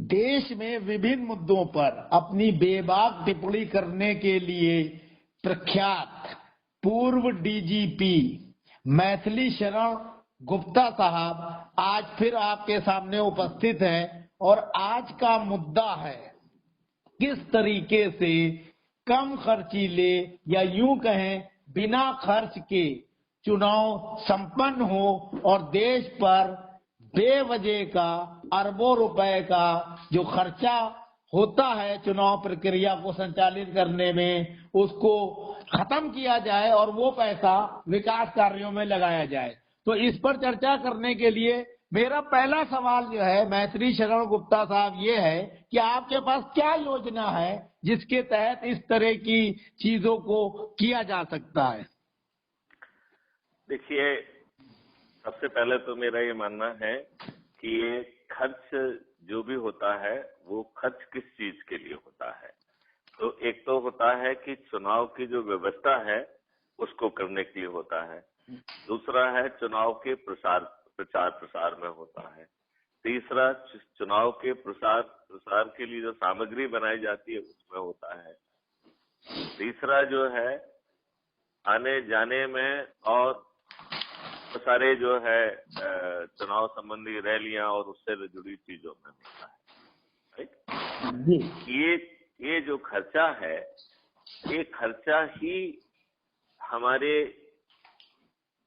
देश में विभिन्न मुद्दों पर अपनी बेबाक टिप्पणी करने के लिए प्रख्यात पूर्व डीजीपी मैथिली शरण गुप्ता साहब आज फिर आपके सामने उपस्थित हैं और आज का मुद्दा है किस तरीके से कम खर्चीले या यूं कहें बिना खर्च के चुनाव संपन्न हो और देश पर बेवजह का अरबों रुपए का जो खर्चा होता है चुनाव प्रक्रिया को संचालित करने में उसको खत्म किया जाए और वो पैसा विकास कार्यों में लगाया जाए। तो इस पर चर्चा करने के लिए मेरा पहला सवाल जो है मैथिली शरण गुप्ता साहब ये है कि आपके पास क्या योजना है जिसके तहत इस तरह की चीजों को किया जा सकता है? देखिए, सबसे पहले तो मेरा ये मानना है कि ये खर्च जो भी होता है वो खर्च किस चीज के लिए होता है। तो एक तो होता है कि चुनाव की जो व्यवस्था है उसको करने के लिए होता है, दूसरा है चुनाव के प्रचार प्रसार में होता है, तीसरा चुनाव के प्रसार के लिए जो सामग्री बनाई जाती है उसमें होता है, तीसरा जो है आने जाने में और सारे जो है चुनाव संबंधी रैलियां और उससे जुड़ी चीजों में होता है। राइट? ये जो खर्चा है ये खर्चा ही हमारे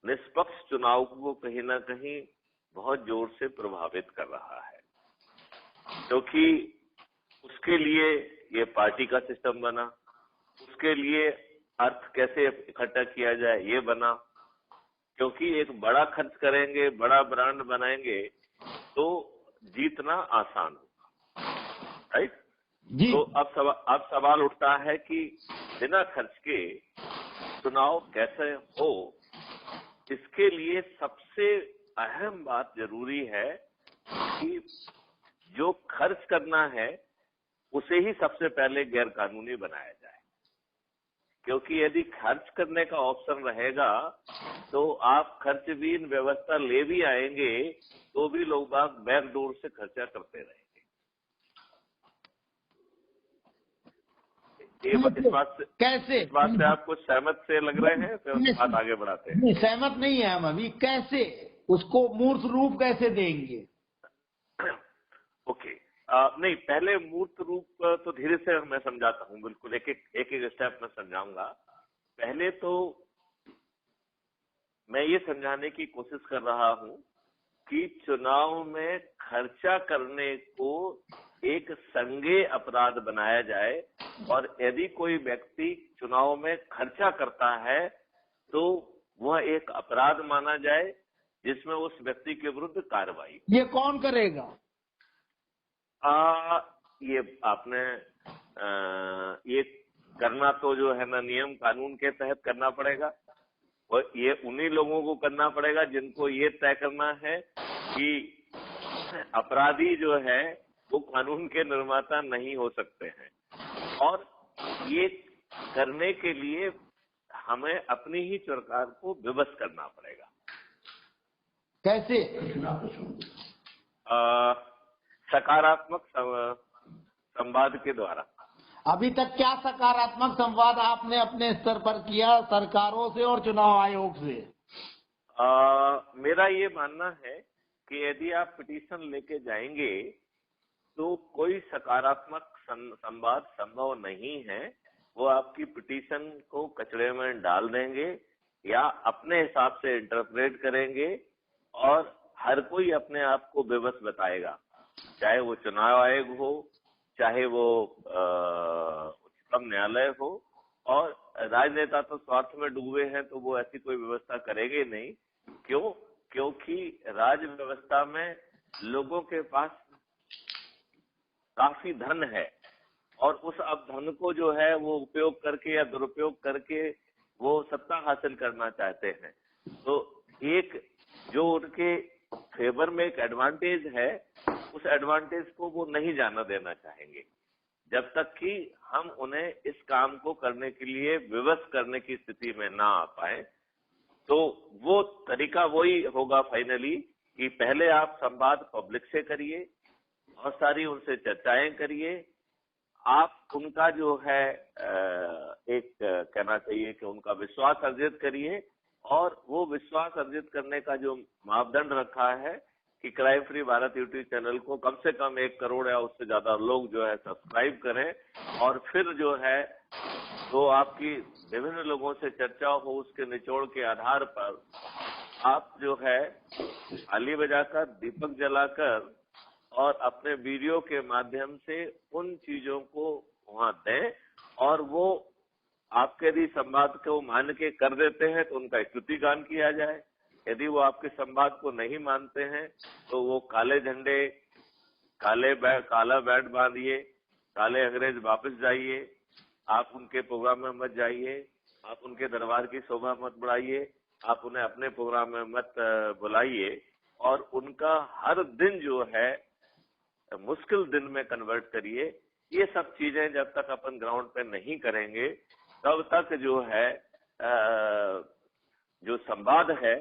निष्पक्ष चुनाव को कहीं ना कहीं बहुत जोर से प्रभावित कर रहा है, क्योंकि उसके लिए ये पार्टी का सिस्टम बना, उसके लिए अर्थ कैसे इकट्ठा किया जाए ये बना, क्योंकि एक बड़ा खर्च करेंगे, बड़ा ब्रांड बनाएंगे तो जीतना आसान होगा। राइट? तो अब सवाल उठता है कि बिना खर्च के चुनाव कैसे हो। इसके लिए सबसे अहम बात जरूरी है कि जो खर्च करना है उसे ही सबसे पहले गैर कानूनी बनाया जाए, क्योंकि यदि खर्च करने का ऑप्शन रहेगा तो आप खर्च बीन व्यवस्था ले भी आएंगे तो भी लोग बाग बैकडोर से खर्चा करते रहेंगे। इस बात से आप कुछ सहमत से लग रहे हैं? फिर बात आगे बढ़ाते हैं। सहमत नहीं है हम अभी। कैसे उसको मूर्त रूप कैसे देंगे? ओके, नहीं, पहले मूर्त रूप तो धीरे से मैं समझाता हूँ, बिल्कुल एक एक स्टेप में समझाऊंगा। पहले तो मैं ये समझाने की कोशिश कर रहा हूँ कि चुनाव में खर्चा करने को एक संज्ञेय अपराध बनाया जाए और यदि कोई व्यक्ति चुनाव में खर्चा करता है तो वह एक अपराध माना जाए जिसमें उस व्यक्ति के विरुद्ध कार्रवाई। ये कौन करेगा? ये आपने ये करना तो जो है ना नियम कानून के तहत करना पड़ेगा और ये उन्हीं लोगों को करना पड़ेगा जिनको ये तय करना है कि अपराधी जो है वो कानून के निर्माता नहीं हो सकते हैं, और ये करने के लिए हमें अपनी ही सरकार को विवश करना पड़ेगा। कैसे? सकारात्मक संवाद के द्वारा। अभी तक क्या सकारात्मक संवाद आपने अपने स्तर पर किया सरकारों से और चुनाव आयोग से? मेरा ये मानना है कि यदि आप पिटीशन लेके जाएंगे तो कोई सकारात्मक संवाद संभव नहीं है। वो आपकी पिटीशन को कचरे में डाल देंगे या अपने हिसाब से इंटरप्रेट करेंगे और हर कोई अपने आप को बेबस बताएगा, चाहे वो चुनाव आयोग हो, चाहे वो उच्चतम न्यायालय हो, और राजनेता तो स्वार्थ में डूबे हैं तो वो ऐसी कोई व्यवस्था करेंगे नहीं। क्यों? क्योंकि राज व्यवस्था में लोगों के पास काफी धन है और उस अब धन को जो है वो उपयोग करके या दुरुपयोग करके वो सत्ता हासिल करना चाहते हैं। तो एक जो उनके फेवर में एक एडवांटेज है उस एडवांटेज को वो नहीं जाना देना चाहेंगे जब तक कि हम उन्हें इस काम को करने के लिए विवश करने की स्थिति में ना आ पाए। तो वो तरीका वही होगा फाइनली कि पहले आप संवाद पब्लिक से करिए बहुत सारी उनसे चर्चाएं करिए। आप उनका जो है एक कहना चाहिए कि उनका विश्वास अर्जित करिए, और वो विश्वास अर्जित करने का जो मापदंड रखा है कि crime free Bharat YouTube channel को कम से कम 1 करोड़ या उससे ज्यादा लोग जो है सब्सक्राइब करें, और फिर जो है तो आपकी विभिन्न लोगों से चर्चा हो, उसके निचोड़ के आधार पर आप जो है थाली बजाकर, दीपक जलाकर और अपने वीडियो के माध्यम से उन चीजों को वहां दें, और वो आपके यदि संवाद को मान के कर देते हैं तो उनका स्तुतिगान किया जाए। यदि वो आपके संवाद को नहीं मानते हैं तो वो काले झंडे, काला बैट बांधिए, काले अंग्रेज वापस जाइए, आप उनके प्रोग्राम में मत जाइए, आप उनके दरबार की शोभा मत बढ़ाइए, आप उन्हें अपने प्रोग्राम में मत बुलाइए, और उनका हर दिन जो है मुश्किल दिन में कन्वर्ट करिए। ये सब चीजें जब तक अपन ग्राउंड पे नहीं करेंगे तब तक जो है जो संवाद है,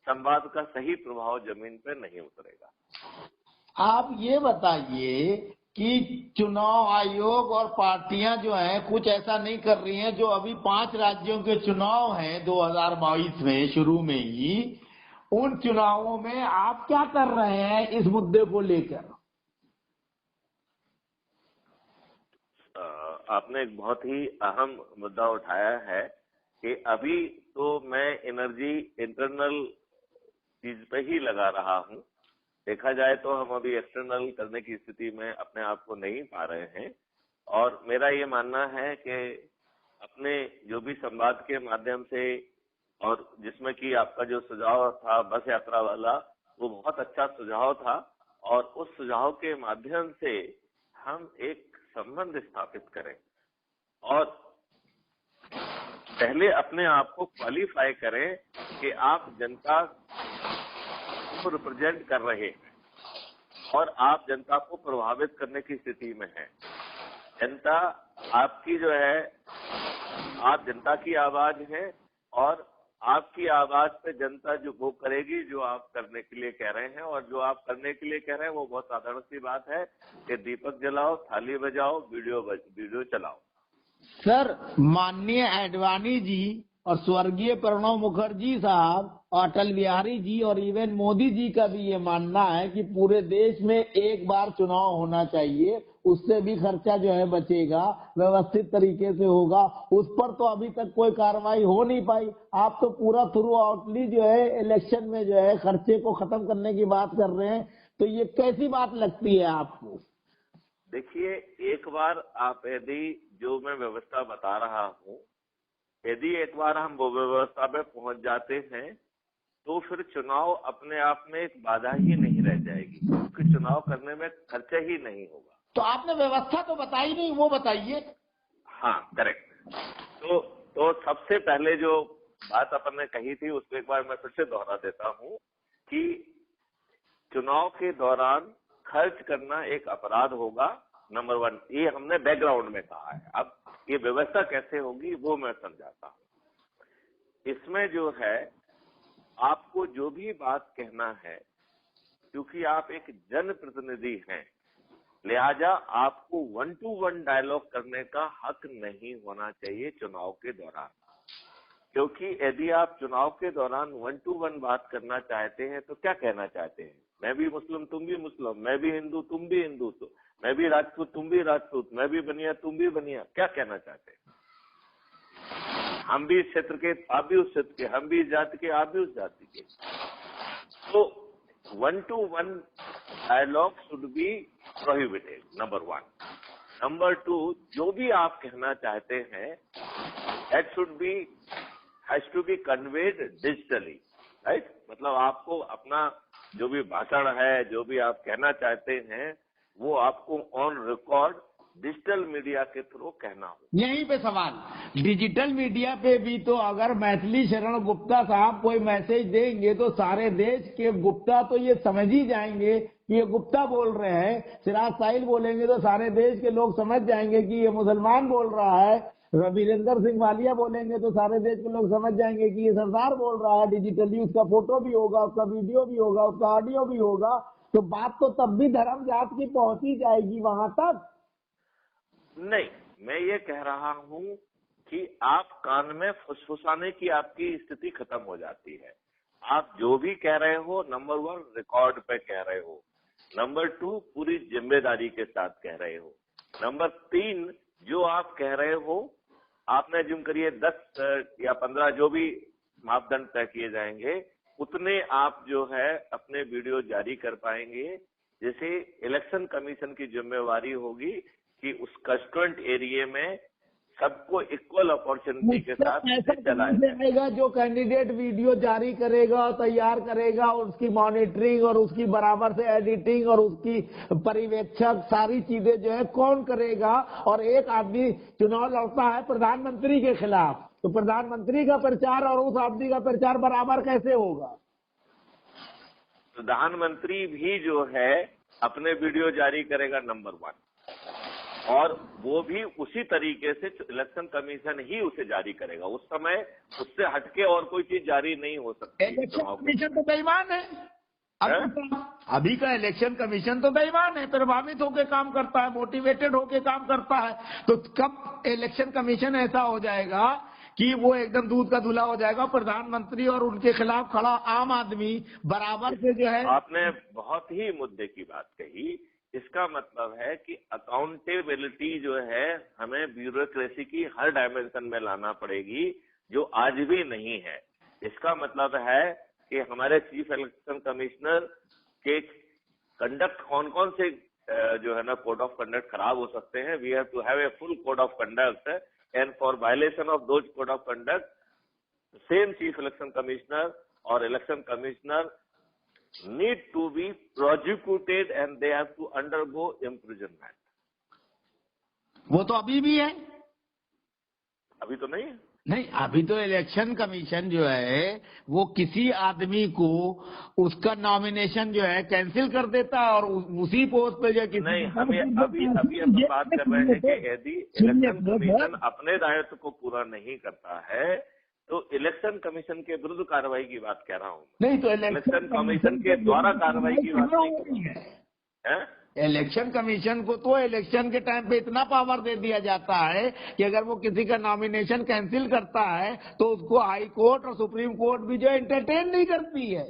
संवाद का सही प्रभाव जमीन पे नहीं उतरेगा। आप ये बताइए कि चुनाव आयोग और पार्टियां जो हैं कुछ ऐसा नहीं कर रही हैं। जो अभी 5 राज्यों के चुनाव हैं 2022 में शुरू में ही, उन चुनावों में आप क्या कर रहे हैं इस मुद्दे को लेकर? आपने एक बहुत ही अहम मुद्दा उठाया है कि अभी तो मैं एनर्जी इंटरनल चीज पे ही लगा रहा हूं। देखा जाए तो हम अभी एक्सटर्नल करने की स्थिति में अपने आप को नहीं पा रहे हैं, और मेरा ये मानना है कि अपने जो भी संवाद के माध्यम से, और जिसमें कि आपका जो सुझाव था बस यात्रा वाला, वो बहुत अच्छा सुझाव था, और उस सुझाव के माध्यम से हम एक संबंध स्थापित करें और पहले अपने आप को क्वालिफाई करें कि आप जनता को रिप्रेजेंट कर रहे हैं और आप जनता को प्रभावित करने की स्थिति में हैं। जनता आपकी जो है, आप जनता की आवाज है, और आपकी आवाज पे जनता जो वो करेगी जो आप करने के लिए कह रहे हैं। और जो आप करने के लिए कह रहे हैं वो बहुत साधारण सी बात है कि दीपक जलाओ, थाली बजाओ, वीडियो चलाओ। सर, माननीय आडवाणी जी और स्वर्गीय प्रणब मुखर्जी साहब और अटल बिहारी जी और इवन मोदी जी का भी ये मानना है कि पूरे देश में एक बार चुनाव होना चाहिए, उससे भी खर्चा जो है बचेगा, व्यवस्थित तरीके से होगा। उस पर तो अभी तक कोई कार्रवाई हो नहीं पाई। आप तो पूरा थ्रू आउटली जो है इलेक्शन में जो है खर्चे को खत्म करने की बात कर रहे हैं, तो ये कैसी बात लगती है आपको? देखिए, एक बार आप यदि जो मैं व्यवस्था बता रहा हूँ, यदि एक बार हम वो व्यवस्था पे पहुंच जाते हैं तो फिर चुनाव अपने आप में एक बाधा ही नहीं रह जाएगी, क्योंकि चुनाव करने में खर्चा ही नहीं होगा। तो आपने व्यवस्था तो बताई नहीं, वो बताइए। हाँ, करेक्ट। तो सबसे पहले जो बात अपन ने कही थी उसको एक बार मैं फिर से दोहरा देता हूँ कि चुनाव के दौरान खर्च करना एक अपराध होगा, नंबर 1। ये हमने बैकग्राउंड में कहा है। अब ये व्यवस्था कैसे होगी वो मैं समझाता हूँ। इसमें जो है आपको जो भी बात कहना है, क्योंकि आप एक जनप्रतिनिधि हैं, लिहाजा आपको 1 to 1 डायलॉग करने का हक नहीं होना चाहिए चुनाव के दौरान। क्योंकि यदि आप चुनाव के दौरान 1 to 1 बात करना चाहते हैं तो क्या कहना चाहते हैं? मैं भी मुस्लिम तुम भी मुस्लिम, मैं भी हिंदू तुम भी हिंदू, तो मैं भी राजपूत तुम भी राजपूत, मैं भी बनिया तुम भी बनिया, क्या कहना चाहते हैं? हम भी इस क्षेत्र के आप भी उस क्षेत्र के, हम भी इस जाति के आप भी उस जाति के। तो 1 to 1 dialogue should be prohibited, number 1। Number 2, जो भी आप कहना चाहते हैं that should be has to be conveyed digitally, right? मतलब आपको अपना जो भी भाषण है, जो भी आप कहना चाहते हैं, वो आपको ऑन रिकॉर्ड डिजिटल मीडिया के थ्रू कहना हो। यहीं पे सवाल, डिजिटल मीडिया पे भी तो अगर मैथिली शरण गुप्ता साहब कोई मैसेज देंगे तो सारे देश के गुप्ता तो ये समझ ही जाएंगे कि ये गुप्ता बोल रहे हैं। चिराग साहिल बोलेंगे तो सारे देश के लोग समझ जाएंगे कि ये मुसलमान बोल रहा है। वीरेंद्र सिंह वालिया बोलेंगे तो सारे देश के लोग समझ जाएंगे कि ये सरदार बोल रहा है। डिजिटली उसका फोटो भी होगा, उसका वीडियो भी होगा, उसका ऑडियो भी होगा। तो बात तो तब भी धर्म जात की पहुंची जाएगी वहां तक। नहीं, मैं ये कह रहा हूं कि आप कान में फुसफुसाने की आपकी स्थिति खत्म हो जाती है। आप जो भी कह रहे हो, नंबर 1 रिकॉर्ड पे कह रहे हो, नंबर 2 पूरी जिम्मेदारी के साथ कह रहे हो, नंबर 3 जो आप कह रहे हो आपने जिम करिए 10 या 15 जो भी मापदंड तय किए जाएंगे उतने आप जो है अपने वीडियो जारी कर पाएंगे। जैसे इलेक्शन कमीशन की जिम्मेवारी होगी कि उस कंस्टिट्यूएंट एरिया में सबको इक्वल अपॉर्चुनिटी के साथ ऐसा चलाया जाए। जाएगा जो कैंडिडेट वीडियो जारी करेगा, तैयार करेगा, उसकी मॉनिटरिंग और उसकी बराबर से एडिटिंग और उसकी पर्यवेक्षक सारी चीजें जो है कौन करेगा। और एक आदमी चुनाव लड़ता है प्रधानमंत्री के खिलाफ, तो प्रधानमंत्री का प्रचार और उस आदमी का प्रचार बराबर कैसे होगा? प्रधानमंत्री भी जो है अपने वीडियो जारी करेगा नंबर 1, और वो भी उसी तरीके से इलेक्शन कमीशन ही उसे जारी करेगा। उस समय उससे हटके और कोई चीज जारी नहीं हो सकती। इलेक्शन कमीशन तो बेईमान है। अभी का इलेक्शन कमीशन तो बेईमान है, प्रभावित होकर काम करता है, मोटिवेटेड होकर काम करता है। तो कब इलेक्शन कमीशन ऐसा हो जाएगा कि वो एकदम दूध का धुला हो जाएगा, प्रधानमंत्री और उनके खिलाफ खड़ा आम आदमी बराबर से जो है। आपने बहुत ही मुद्दे की बात कही। इसका मतलब है कि अकाउंटेबिलिटी जो है हमें ब्यूरोक्रेसी की हर डायमेंशन में लाना पड़ेगी, जो आज भी नहीं है। इसका मतलब है कि हमारे चीफ इलेक्शन कमिश्नर के कंडक्ट कौन कौन से जो है ना कोड ऑफ कंडक्ट खराब हो सकते हैं। We have to have a full code of conduct, and for violation of those code of conduct same chief election commissioner और election commissioner need to be prosecuted and they have to undergo imprisonment. वो तो अभी भी है। अभी तो नहीं है। नहीं, अभी तो इलेक्शन कमीशन जो है वो किसी आदमी को उसका नॉमिनेशन जो है कैंसिल कर देता है और उसी पोस्ट पे जो किसी नहीं, अभी हम बात कर रहे हैं कि यदि इलेक्शन कमीशन अपने दायित्व को पूरा नहीं करता है तो इलेक्शन कमीशन के विरुद्ध कार्रवाई की बात कह रहा हूँ। नहीं तो इलेक्शन कमीशन के द्वारा कार्रवाई की बात नहीं कर रहा हूँ। इलेक्शन कमीशन को तो इलेक्शन के टाइम पे इतना पावर दे दिया जाता है कि अगर वो किसी का नॉमिनेशन कैंसिल करता है तो उसको हाई कोर्ट और सुप्रीम कोर्ट भी जो एंटरटेन नहीं करती है।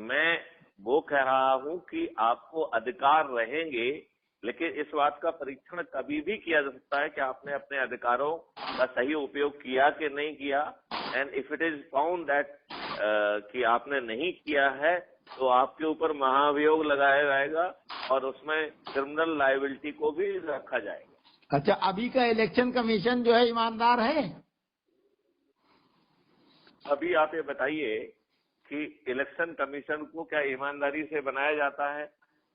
मैं वो कह रहा हूं कि आपको अधिकार रहेंगे, लेकिन इस बात का परीक्षण कभी भी किया जा सकता है कि आपने अपने अधिकारों का सही उपयोग किया कि नहीं किया। And if it is found that कि आपने नहीं किया है तो आपके ऊपर महाभियोग लगाया जाएगा और उसमें क्रिमिनल लायबिलिटी को भी रखा जाएगा। अच्छा, अभी का इलेक्शन कमीशन जो है ईमानदार है? अभी आप ये बताइए कि इलेक्शन कमीशन को क्या ईमानदारी से बनाया जाता है?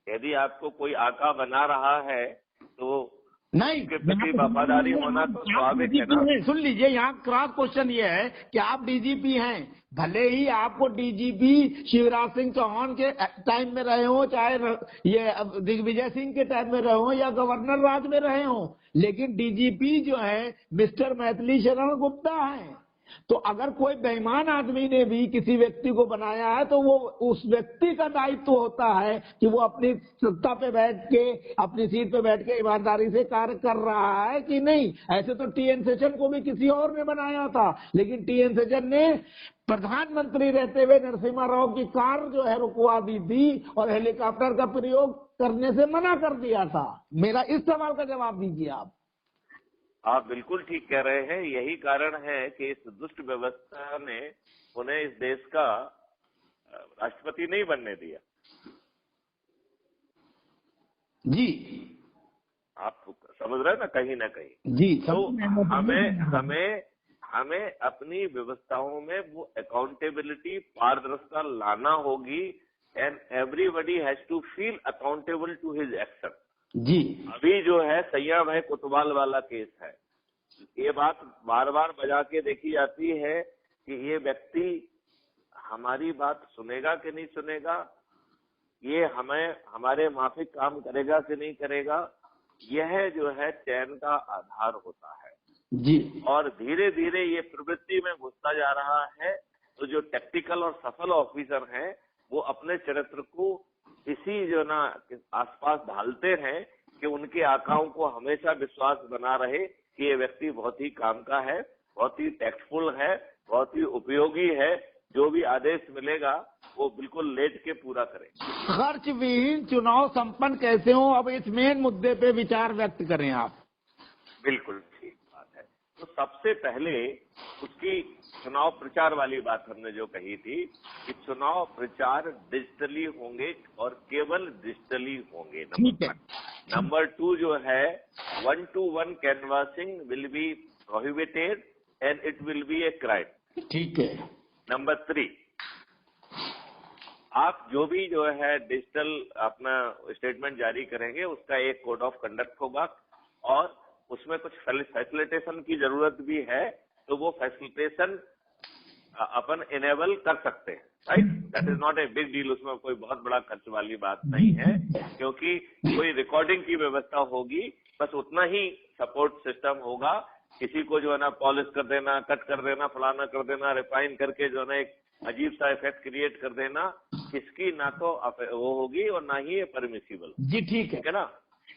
यदि आपको कोई आका बना रहा है तो नहीं, उसके प्रति वफादारी होना तो स्वाभाविक है ना। सुन लीजिए, यहाँ क्रॉस क्वेश्चन ये है कि आप डीजीपी हैं, भले ही आपको डीजीपी शिवराज सिंह चौहान के टाइम में रहे हो, चाहे ये दिग्विजय सिंह के टाइम में रहे हो या गवर्नर राज में रहे हो, लेकिन डीजीपी जो है मिस्टर मैथिली शरण गुप्ता है। तो अगर कोई बेईमान आदमी ने भी किसी व्यक्ति को बनाया है तो वो उस व्यक्ति का दायित्व होता है कि वो अपनी सत्ता पे बैठ के, अपनी सीट पे बैठ के ईमानदारी से कार्य कर रहा है कि नहीं। ऐसे तो टीएन सेशन को भी किसी और ने बनाया था, लेकिन टीएन सेशन ने प्रधानमंत्री रहते हुए नरसिम्हा राव की कार जो है रुकवा दी थी और हेलीकॉप्टर का प्रयोग करने से मना कर दिया था। मेरा इस सवाल का जवाब दीजिए आप बिल्कुल ठीक कह रहे हैं। यही कारण है कि इस दुष्ट व्यवस्था ने उन्हें इस देश का राष्ट्रपति नहीं बनने दिया। जी, आप समझ रहे हैं ना, कहीं ना कहीं। जी, तो हमें अपनी व्यवस्थाओं में वो अकाउंटेबिलिटी, पारदर्शिता लाना होगी and everybody has to feel accountable to his action. जी, अभी जो है सैया भाई कोतवाल वाला केस है, ये बात बार बार बजा के देखी जाती है कि ये व्यक्ति हमारी बात सुनेगा कि नहीं सुनेगा, ये हमें हमारे माफिक काम करेगा कि नहीं करेगा। यह जो है चयन का आधार होता है जी। और धीरे धीरे ये प्रवृत्ति में घुसता जा रहा है। तो जो टेक्निकल और सफल ऑफिसर हैं वो अपने चरित्र को इसी जो ना आसपास ढालते हैं कि उनके आकाओं को हमेशा विश्वास बना रहे कि ये व्यक्ति बहुत ही काम का है, बहुत ही टैक्टफुल है, बहुत ही उपयोगी है, जो भी आदेश मिलेगा वो बिल्कुल लेट के पूरा करें। खर्च विहीन चुनाव संपन्न कैसे हो, अब इस मेन मुद्दे पे विचार व्यक्त करें आप। बिल्कुल ठीक बात है। तो सबसे पहले उसकी चुनाव प्रचार वाली बात हमने जो कही थी कि चुनाव प्रचार डिजिटली होंगे और केवल डिजिटली होंगे। ठीक है। नंबर 2 जो है 1-to-1 canvassing will be prohibited and it will be a crime. ठीक है। नंबर 3, आप जो भी जो है डिजिटल अपना स्टेटमेंट जारी करेंगे उसका एक कोड ऑफ कंडक्ट होगा और उसमें कुछ फैसिलिटेशन की जरूरत भी है, तो वो फैसिलिटेशन अपन इनेबल कर सकते हैं, right. That is not a big deal, उसमें कोई बहुत बड़ा खर्च वाली बात नहीं है, क्योंकि कोई रिकॉर्डिंग की व्यवस्था होगी, बस उतना ही सपोर्ट सिस्टम होगा। किसी को जो है ना पॉलिश कर देना, कट कर देना, फलाना कर देना, रिफाइन करके जो है ना एक अजीब सा इफेक्ट क्रिएट कर देना, इसकी ना तो वो होगी और ना ही ये परमिसिबल। जी ठीक है ना,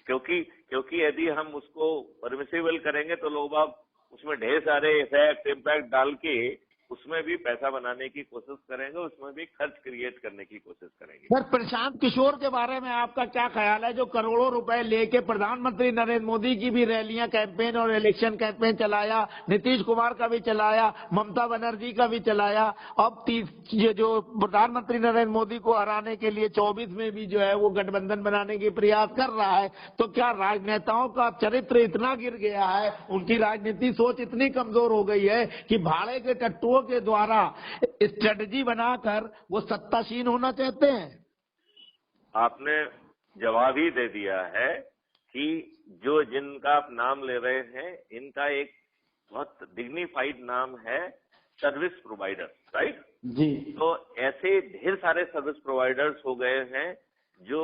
क्योंकि यदि हम उसको परमिसिबल करेंगे तो लोग अब उसमें ढेर सारे इफेक्ट इम्पैक्ट डाल के उसमें भी पैसा बनाने की कोशिश करेंगे, उसमें भी खर्च क्रिएट करने की कोशिश करेंगे। सर, प्रशांत किशोर के बारे में आपका क्या ख्याल है, जो करोड़ों रुपए लेके प्रधानमंत्री नरेंद्र मोदी की भी रैलियां, कैंपेन और इलेक्शन कैंपेन चलाया, नीतीश कुमार का भी चलाया, ममता बनर्जी का भी चलाया, अब जो प्रधानमंत्री नरेंद्र मोदी को हराने के लिए 24 में भी जो है वो गठबंधन बनाने की प्रयास कर रहा है, तो क्या राजनेताओं का चरित्र इतना गिर गया है, उनकी राजनीति सोच इतनी कमजोर हो गई है कि भाड़े के टट्टुओं के द्वारा स्ट्रेटजी बनाकर वो सत्तासीन होना चाहते हैं? आपने जवाब ही दे दिया है कि जो जिनका आप नाम ले रहे हैं इनका एक बहुत डिग्निफाइड नाम है सर्विस प्रोवाइडर, राइट जी। तो ऐसे ढेर सारे सर्विस प्रोवाइडर्स हो गए हैं जो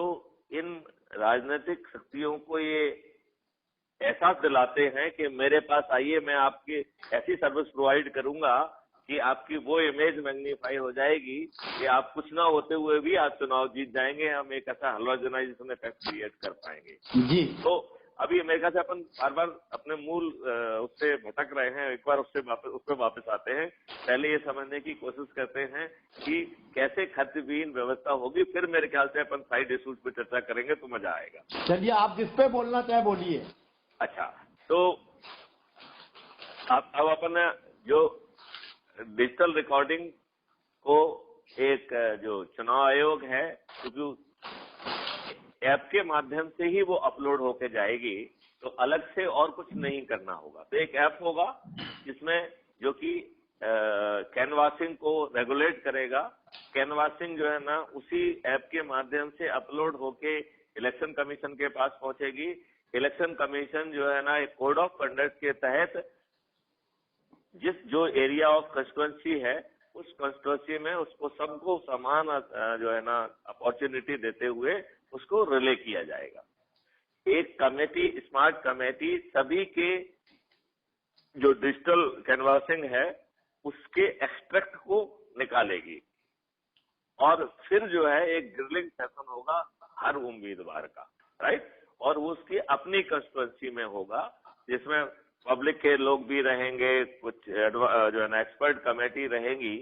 इन राजनीतिक शक्तियों को ये एहसास दिलाते हैं कि मेरे पास आइए, मैं आपकी ऐसी सर्विस प्रोवाइड करूंगा कि आपकी वो इमेज मैग्नीफाई हो जाएगी कि आप कुछ ना होते हुए भी आज चुनाव जीत जाएंगे, हम एक ऐसा हलवाजनाइजेशन इफेक्ट क्रिएट कर पाएंगे। जी। तो अभी मेरे ख्याल से अपन बार बार अपने मूल उससे भटक रहे हैं, एक बार उस पर वापस आते हैं। पहले ये समझने की कोशिश करते हैं कि कैसे खर्च विहीन व्यवस्था होगी, फिर मेरे ख्याल से अपन साइड इशूज पे चर्चा करेंगे तो मजा आएगा। चलिए, आप जिस पे बोलना चाहे बोलिए। अच्छा, तो अब अपन जो डिजिटल रिकॉर्डिंग को एक जो चुनाव आयोग है, क्योंकि ऐप के माध्यम से ही वो अपलोड होके जाएगी, तो अलग से और कुछ नहीं करना होगा। तो एक ऐप होगा जिसमें जो कि कैनवासिंग को रेगुलेट करेगा। कैनवासिंग जो है ना उसी ऐप के माध्यम से अपलोड होके इलेक्शन कमीशन के पास पहुंचेगी। इलेक्शन कमीशन जो है ना एक कोड ऑफ कंडक्ट के तहत जो एरिया ऑफ कंस्टिट्यूएंसी है उस कंस्टिट्यूएंसी में उसको सबको समान जो है ना अपॉर्चुनिटी देते हुए उसको रिले किया जाएगा। एक कमेटी, स्मार्ट कमेटी सभी के जो डिजिटल कैनवासिंग है उसके एक्सट्रैक्ट को निकालेगी और फिर जो है एक ग्रिलिंग सेशन होगा हर उम्मीदवार का, राइट, और वो उसकी अपनी कंस्टिट्यूएंसी में होगा जिसमें पब्लिक के लोग भी रहेंगे, कुछ जो है ना एक्सपर्ट कमेटी रहेंगी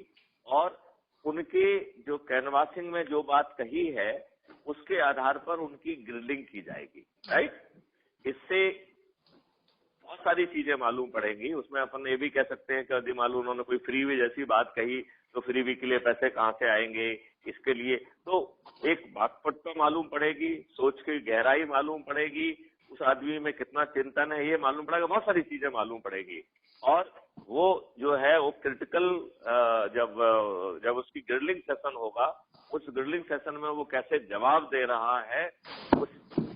और उनके जो कैनवासिंग में जो बात कही है उसके आधार पर उनकी ग्रिलिंग की जाएगी, राइट। इससे बहुत सारी चीजें मालूम पड़ेंगी। उसमें अपन ये भी कह सकते हैं कि यदि मालूम उन्होंने कोई फ्रीवी जैसी बात कही तो फ्रीवी के लिए पैसे कहाँ से आएंगे, इसके लिए तो एक वाक्पटुता मालूम पड़ेगी, सोच की गहराई मालूम पड़ेगी, उस आदमी में कितना चिंतन है ये मालूम पड़ेगा, बहुत सारी चीजें मालूम पड़ेगी। और वो जो है वो क्रिटिकल जब उसकी ग्रिलिंग सेशन होगा, उस ग्रिलिंग सेशन में वो कैसे जवाब दे रहा है,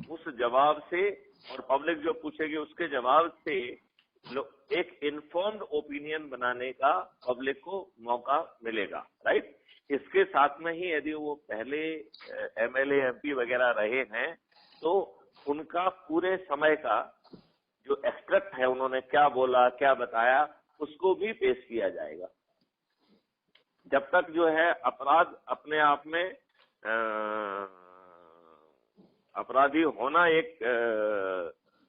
उस जवाब से और पब्लिक जो पूछेगी उसके जवाब से एक इन्फॉर्म्ड ओपिनियन बनाने का पब्लिक को मौका मिलेगा, राइट। इसके साथ में ही यदि वो पहले एमएलए एमपी वगैरह रहे हैं तो उनका पूरे समय का जो एक्सट्रैक्ट है, उन्होंने क्या बोला क्या बताया, उसको भी पेश किया जाएगा। जब तक जो है अपराध अपने आप में अपराधी होना एक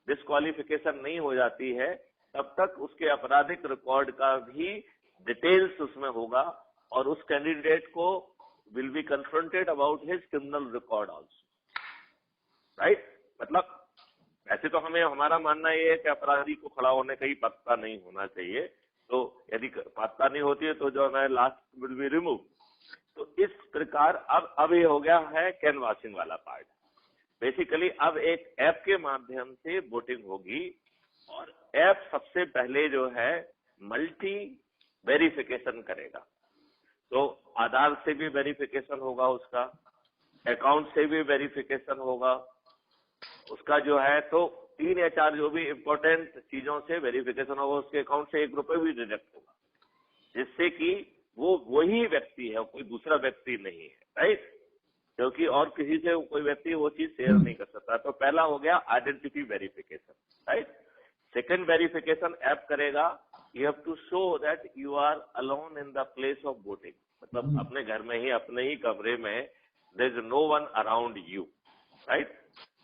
डिस्क्वालिफिकेशन नहीं हो जाती है, तब तक उसके आपराधिक रिकॉर्ड का भी डिटेल्स उसमें होगा और उस कैंडिडेट को will be confronted about his criminal record also, right. मतलब वैसे तो हमें हमारा मानना ये है कि अपराधी को खड़ा होने का ही पात्रता नहीं होना चाहिए, तो यदि पात्रता नहीं होती है तो जो है लास्ट विल बी रिमूव। तो इस प्रकार अब ये हो गया है कैनवासिंग वाला पार्ट। बेसिकली अब एक ऐप के माध्यम से वोटिंग होगी और ऐप सबसे पहले जो है मल्टी वेरिफिकेशन करेगा। तो आधार से भी वेरिफिकेशन होगा, उसका अकाउंट से भी वेरिफिकेशन होगा, उसका जो है तो 3 या 4 जो भी इंपॉर्टेंट चीजों से वेरिफिकेशन होगा, उसके अकाउंट से 1 रुपए भी डिडक्ट होगा, जिससे कि वो वही व्यक्ति है, कोई दूसरा व्यक्ति नहीं है, राइट। क्योंकि और किसी से कोई व्यक्ति वो चीज शेयर नहीं कर सकता। तो पहला हो गया identity verification, right. Second verification app करेगा, you have to show that you are alone in the place of voting, मतलब अपने घर में ही, अपने ही कमरे में, there is no one around you, right.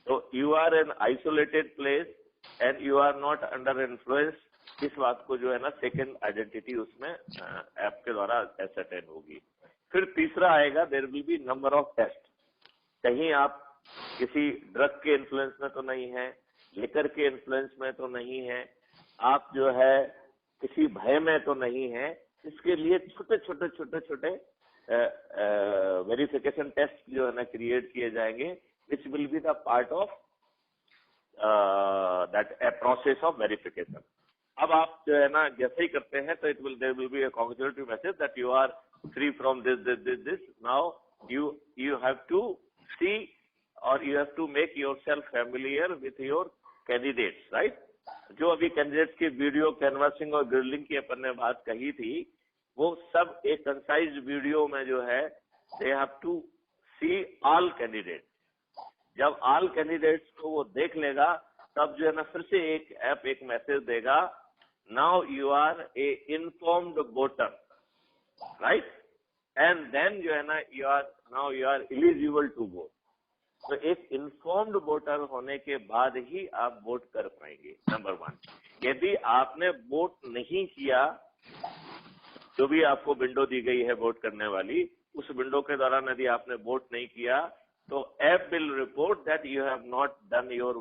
तो you are an isolated place and you are not under influence, इस बात को जो है ना सेकंड आइडेंटिटी उसमें ऐप के द्वारा एसरटेन होगी। फिर तीसरा आएगा, there will be number of test. कहीं आप किसी ड्रग के इन्फ्लुएंस में तो नहीं है, लिकर के इन्फ्लुएंस में तो नहीं है, आप जो है किसी भय में तो नहीं है। इसके लिए छोटे छोटे वेरिफिकेशन टेस्ट जो है ना क्रिएट किए जाएंगे, which will be the part of that a process of verification. अब आप जो है ना जैसे ही करते हैं तो there will be a congratulatory message that you are free from this. Now you have to see or you have to make yourself familiar with your candidates, right? जो अभी कैंडिडेट्स की वीडियो कैनवासिंग और grilling की अपन ने बात कही थी, वो सब एक कंसाइज वीडियो में जो है they have to see all candidates. जब ऑल कैंडिडेट्स को वो देख लेगा तब जो है ना फिर से एक ऐप एक मैसेज देगा, now you are a informed voter, right, and then जो है ना now you are eligible to vote. तो एक इन्फॉर्म्ड वोटर होने के बाद ही आप वोट कर पाएंगे, नंबर 1। यदि आपने वोट नहीं किया, जो भी आपको विंडो दी गई है वोट करने वाली, उस विंडो के दौरान यदि आपने वोट नहीं किया तो app will report that you have not done your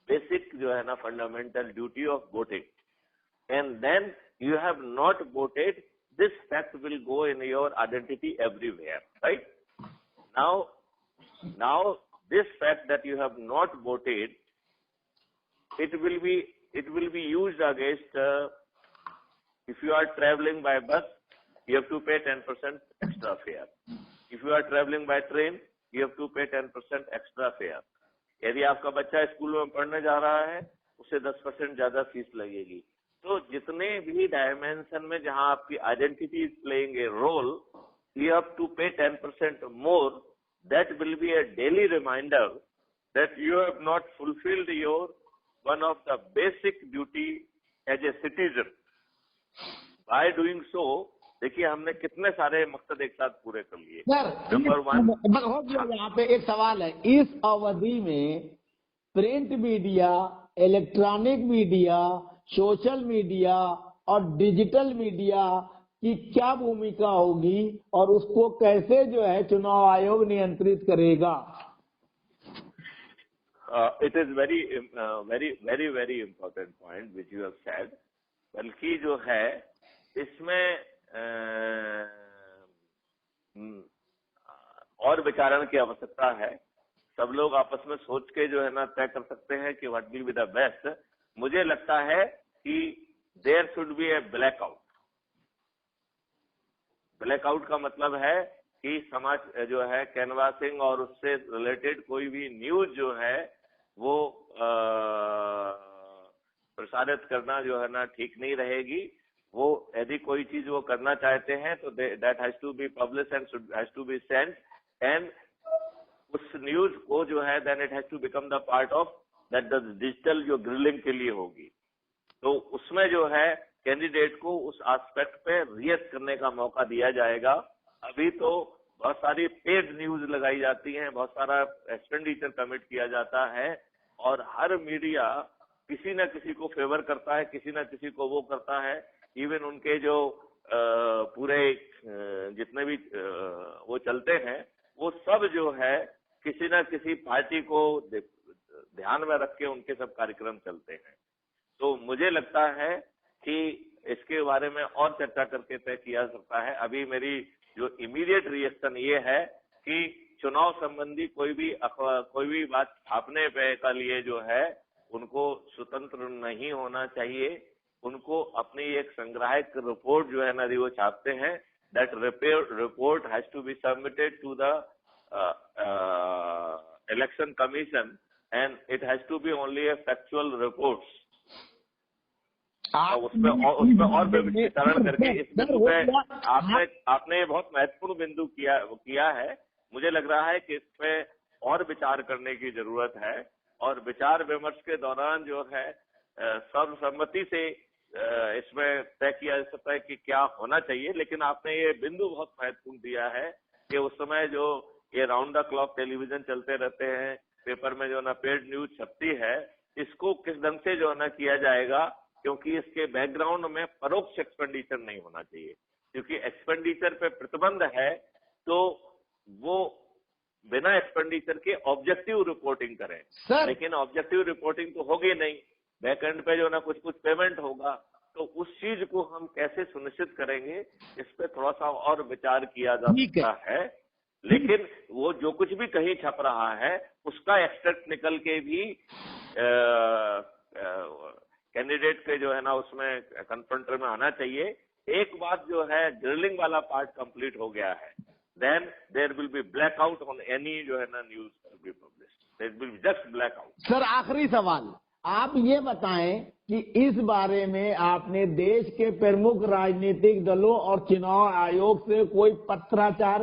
basic जो है ना fundamental duty of voting and then you have not voted. This fact will go in your identity everywhere, right. Now this fact that you have not voted, it will be used against if you are traveling by bus, you have to pay 10% extra fare. If you are traveling by train, you have to pay 10% extra fare. यदि आपका बच्चा school में पढ़ने जा रहा है, उसे 10% ज्यादा फीस लगेगी। तो जितने भी डायमेंशन में जहां आपकी identity is playing a role, you have to pay 10% more. That will be a daily reminder that you have not fulfilled your one of the basic duty as a citizen. By doing so, देखिए हमने कितने सारे मकसद एक साथ पूरे कर लिए। नंबर 1 हो गया। यहाँ पे एक सवाल है, इस अवधि में print media, electronic media, social media और डिजिटल मीडिया की क्या भूमिका होगी और उसको कैसे जो है चुनाव आयोग नियंत्रित करेगा? It is very important point which you have said. बल्कि जो है इसमें और विचारण की आवश्यकता है। सब लोग आपस में सोच के जो है ना तय कर सकते हैं कि what will be the best. मुझे लगता है कि there should be a blackout. Blackout का मतलब है कि समाज जो है कैनवासिंग और उससे रिलेटेड कोई भी न्यूज जो है वो प्रसारित करना जो है ना ठीक नहीं रहेगी। वो यदि कोई चीज वो करना चाहते हैं तो that has to be publish and has to be sent, and उस न्यूज को जो है then it has to become the part of that the digital जो ग्रिलिंग के लिए होगी। तो उसमें जो है कैंडिडेट को उस एस्पेक्ट पे रिएक्ट करने का मौका दिया जाएगा। अभी तो बहुत सारी पेड न्यूज लगाई जाती हैं, बहुत सारा एक्सपेंडिचर कमिट किया जाता है, और हर मीडिया किसी न किसी को फेवर करता है, किसी न किसी को वो करता है। इवन उनके जो पूरे जितने भी वो चलते हैं, वो सब जो है किसी न किसी पार्टी को ध्यान में रख के उनके सब कार्यक्रम चलते हैं। तो मुझे लगता है कि इसके बारे में और चर्चा करके तय किया सकता है। अभी मेरी जो इमीडिएट रिएक्शन ये है कि चुनाव संबंधी कोई भी बात छापने पे का लिए जो है उनको स्वतंत्र नहीं होना चाहिए। उनको अपनी एक संग्राहक रिपोर्ट जो है ना वो छापते हैं, that report has to be submitted to the election commission and it has to be only a factual reports. उसमें और विस्तारण करके इस बिंदु पे आपने बहुत महत्वपूर्ण बिंदु किया है। मुझे लग रहा है कि इस पे और विचार करने की जरूरत है, और विचार विमर्श के दौरान जो है सर्वसम्मति से इसमें तय किया जा सकता है कि क्या होना चाहिए। लेकिन आपने ये बिंदु बहुत महत्वपूर्ण दिया है कि उस समय जो ये राउंड द क्लॉक टेलीविजन चलते रहते हैं, पेपर में जो ना पेड न्यूज छपती है, इसको किस ढंग से जो ना किया जाएगा, क्योंकि इसके बैकग्राउंड में परोक्ष एक्सपेंडिचर नहीं होना चाहिए। क्योंकि एक्सपेंडिचर पे प्रतिबंध है तो वो बिना एक्सपेंडिचर के ऑब्जेक्टिव रिपोर्टिंग करें, लेकिन ऑब्जेक्टिव रिपोर्टिंग तो होगी नहीं, बैक एंड पे जो ना कुछ पेमेंट होगा। तो उस चीज को हम कैसे सुनिश्चित करेंगे, इस पे थोड़ा सा और विचार किया जा सकता है। लेकिन वो जो कुछ भी कहीं छप रहा है उसका एक्सट्रैक्ट निकल के भी कैंडिडेट के जो है ना उसमें कन्फ्रंटर में आना चाहिए। एक बात जो है ग्रिलिंग वाला पार्ट कंप्लीट हो गया है, then there will be blackout on any जो है ना news will be published, there will be just blackout. Sir आखिरी सवाल, आप ये बताएं कि इस बारे में आपने देश के प्रमुख राजनीतिक दलों और चुनाव आयोग से कोई पत्राचार